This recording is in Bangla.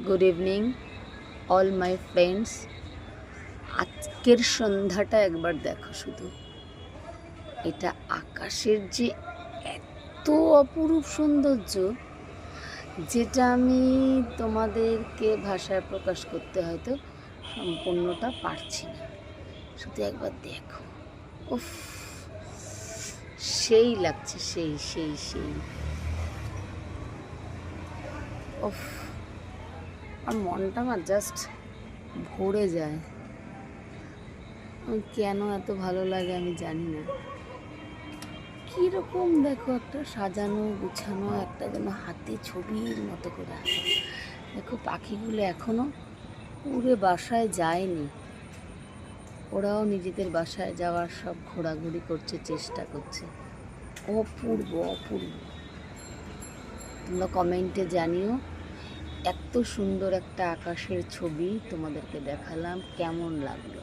Good evening all my friends. আজকের সন্ধ্যাটা একবার দেখো শুধু। এটা আকাশের যে এত অপরূপ সৌন্দর্য, যেটা আমি তোমাদেরকে ভাষায় প্রকাশ করতে হয়তো সম্পূর্ণটা পারছি না। শুধু একবার দেখো, উফ, সেই লাগছে, সেই সেই সেই উফ, আর মনটা আমার জাস্ট ভরে যায়। কেন এত ভালো লাগে আমি জানি না। কীরকম দেখো, একটা সাজানো গুছানো একটা যেন হাতে ছবির মতো করে। দেখো পাখিগুলো এখনো উড়ে বাসায় যায়নি, ওরাও নিজেদের বাসায় যাওয়ার সব ঘোরাঘুরি করছে, চেষ্টা করছে। অপূর্ব অপূর্ব। তোমরা কমেন্টে জানিও এত সুন্দর একটা আকাশের ছবি তোমাদেরকে দেখালাম, কেমন লাগলো।